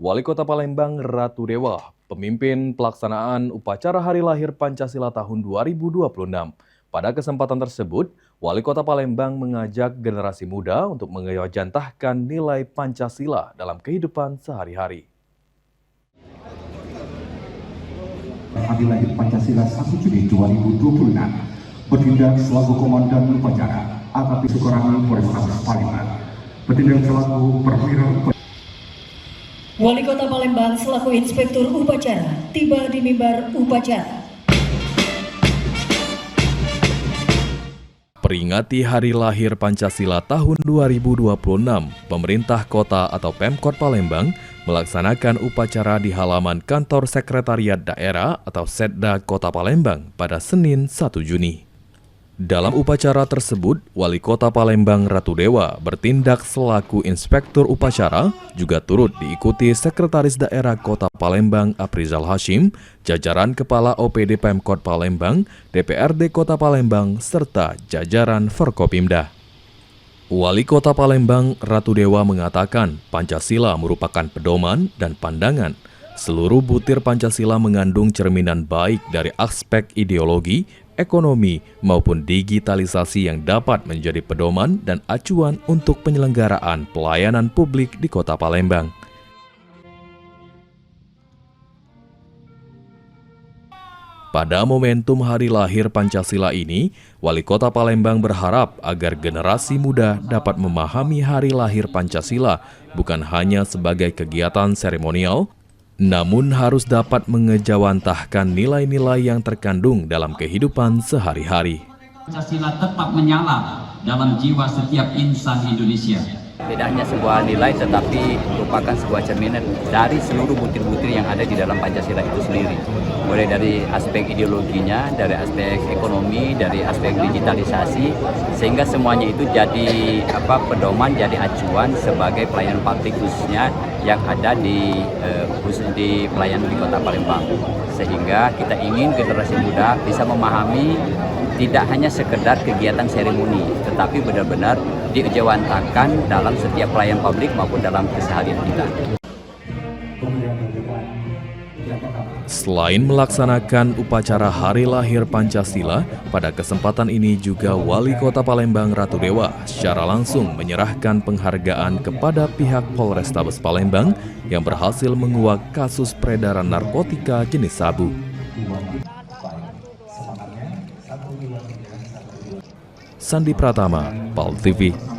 Wali Kota Palembang Ratu Dewa, pemimpin pelaksanaan upacara Hari Lahir Pancasila tahun 2026. Pada kesempatan tersebut, Wali Kota Palembang mengajak generasi muda untuk mengejawantahkan nilai Pancasila dalam kehidupan sehari-hari. Hari Lahir Pancasila 1 Juni 2026, bertindak selaku Komandan Upacara AKP Sukorangi Polrestabes Palembang, bertindak selaku Perwira Wali Kota Palembang selaku Inspektur Upacara tiba di mimbar upacara. Peringati Hari Lahir Pancasila tahun 2026, pemerintah kota atau Pemkot Palembang melaksanakan upacara di halaman kantor Sekretariat Daerah atau Setda Kota Palembang pada Senin 1 Juni. Dalam upacara tersebut, Wali Kota Palembang Ratu Dewa bertindak selaku Inspektur Upacara, juga turut diikuti Sekretaris Daerah Kota Palembang Aprizal Hashim, jajaran Kepala OPD Pemkot Palembang, DPRD Kota Palembang, serta jajaran Forkopimda. Wali Kota Palembang Ratu Dewa mengatakan Pancasila merupakan pedoman dan pandangan. Seluruh butir Pancasila mengandung cerminan baik dari aspek ideologi, ekonomi, maupun digitalisasi yang dapat menjadi pedoman dan acuan untuk penyelenggaraan pelayanan publik di Kota Palembang. Pada momentum Hari Lahir Pancasila ini, Wali Kota Palembang berharap agar generasi muda dapat memahami Hari Lahir Pancasila bukan hanya sebagai kegiatan seremonial, namun harus dapat mengejawantahkan nilai-nilai yang terkandung dalam kehidupan sehari-hari. Pancasila tetap menyala dalam jiwa setiap insan Indonesia. Tidak hanya sebuah nilai, tetapi merupakan sebuah cerminan dari seluruh butir-butir yang ada di dalam Pancasila itu sendiri. Mulai dari aspek ideologinya, dari aspek ekonomi, dari aspek digitalisasi, sehingga semuanya itu jadi pedoman, jadi acuan sebagai pelayanan publik khususnya yang ada di pelayanan di Kota Palembang. Sehingga kita ingin generasi muda bisa memahami tidak hanya sekedar kegiatan seremoni, tetapi benar-benar diejawantahkan dalam setiap pelayanan publik maupun dalam keseharian kita. Selain melaksanakan upacara Hari Lahir Pancasila, pada kesempatan ini juga Wali Kota Palembang Ratu Dewa secara langsung menyerahkan penghargaan kepada pihak Polrestabes Palembang yang berhasil menguak kasus peredaran narkotika jenis sabu. Sandi Pratama, PAL TV.